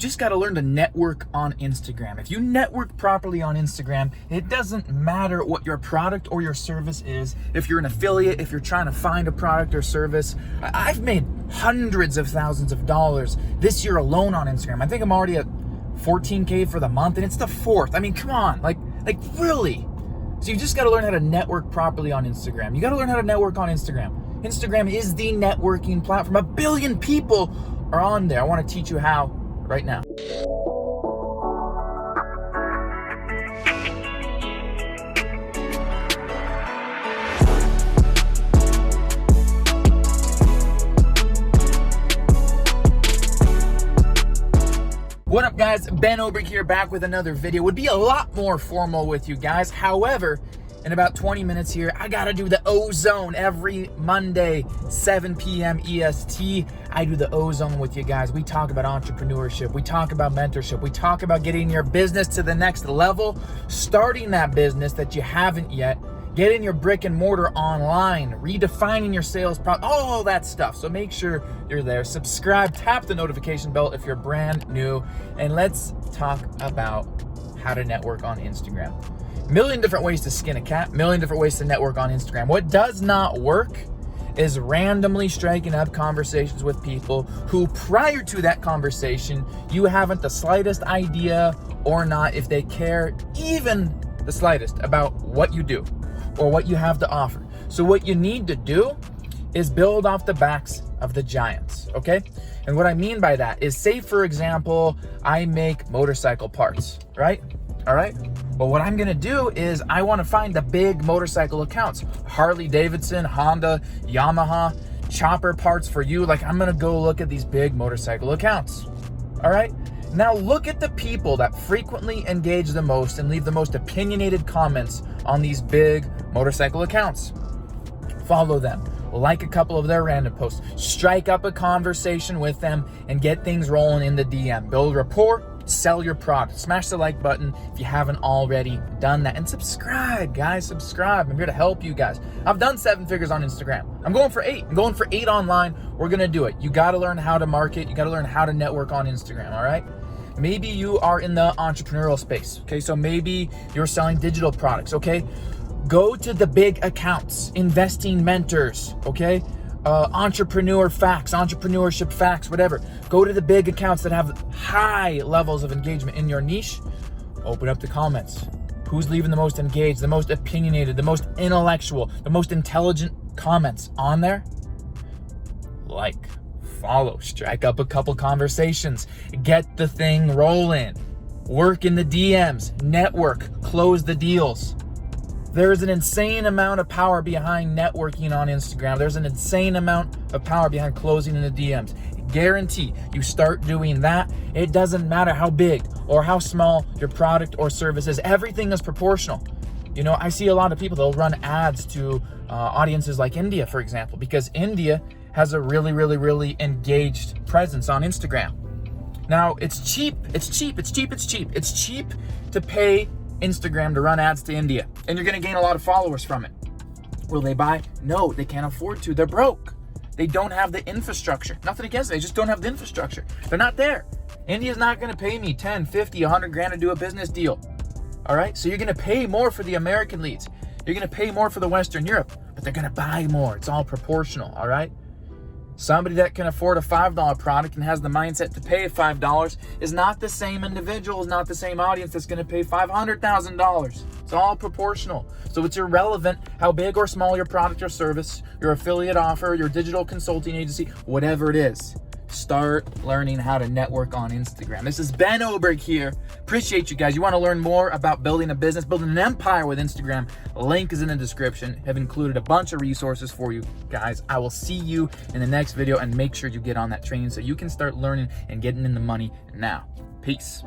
just got to learn to network on Instagram. If you network properly on Instagram, it doesn't matter what your product or your service is. If you're an affiliate, if you're trying to find a product or service, I've made hundreds of thousands of dollars this year alone on Instagram. I think I'm already at 14K for the month, and it's the 4th. I mean, come on, like really. So you just got to learn how to network properly on Instagram. You got to learn how to network on Instagram. Instagram is the networking platform. 1 billion people are on there. I want to teach you how right now. What up, guys? Ben Oberg here, back with another video. Would be a lot more formal with you guys. However, in about 20 minutes here, I gotta do the ozone every Monday, 7 p.m. EST. I do the ozone with you guys. We talk about entrepreneurship. We talk about mentorship. We talk about getting your business to the next level, starting that business that you haven't yet, getting your brick and mortar online, redefining your sales process, all that stuff. So make sure you're there. Subscribe, tap the notification bell if you're brand new, and let's talk about how to network on Instagram. Million different ways to skin a cat, million different ways to network on Instagram. What does not work is randomly striking up conversations with people who, prior to that conversation, you haven't the slightest idea or not if they care even the slightest about what you do or what you have to offer. So what you need to do is build off the backs of the giants, okay? And what I mean by that is, say for example, I make motorcycle parts, right? All right. Well, what I'm gonna do is I want to find the big motorcycle accounts, Harley Davidson, Honda, Yamaha, chopper parts for you. Like, I'm gonna go look at these big motorcycle accounts. All right. Now look at the people that frequently engage the most and leave the most opinionated comments on these big motorcycle accounts. Follow them. Like a couple of their random posts. Strike up a conversation with them and get things rolling in the DM. Build rapport. Sell your product. Smash the like button if you haven't already done that, and subscribe, guys. Subscribe. I'm here to help you guys. I've done 7 figures on Instagram. I'm going for 8. I'm going for 8 online. We're gonna do it. You got to learn how to market. You got to learn how to network on Instagram. All right. Maybe you are in the entrepreneurial space. Okay, so maybe you're selling digital products. Okay, go to the big accounts, investing mentors. Okay. Entrepreneur facts, entrepreneurship facts, whatever. Go to the big accounts that have high levels of engagement in your niche. Open up the comments. Who's leaving the most engaged, the most opinionated, the most intellectual, the most intelligent comments on there? Like, follow, strike up a couple conversations, get the thing rolling, work in the DMs, network, close the deals. There's an insane amount of power behind networking on Instagram. There's an insane amount of power behind closing in the DMs. Guarantee you start doing that, it doesn't matter how big or how small your product or service is. Everything is proportional. You know, I see a lot of people, they'll run ads to audiences like India, for example, because India has a really engaged presence on Instagram. Now, it's cheap to pay Instagram to run ads to India, and you're going to gain a lot of followers from it. Will they buy? No, they can't afford to. They're broke. They don't have the infrastructure. Nothing against them. They just don't have the infrastructure. They're not there. India's not going to pay me 10, 50, 100 grand to do a business deal. All right. So you're going to pay more for the American leads. You're going to pay more for the Western Europe, but they're going to buy more. It's all proportional. All right. Somebody that can afford a $5 product and has the mindset to pay $5 is not the same individual, is not the same audience that's going to pay $500,000. It's all proportional. So it's irrelevant how big or small your product or service, your affiliate offer, your digital consulting agency, whatever it is. Start learning how to network on Instagram. This is Ben Oberg here. Appreciate you guys. You want to learn more about building a business, building an empire with Instagram? Link is in the description. Have included a bunch of resources for you guys. I will see you in the next video, and make sure you get on that training so you can start learning and getting in the money now. Peace.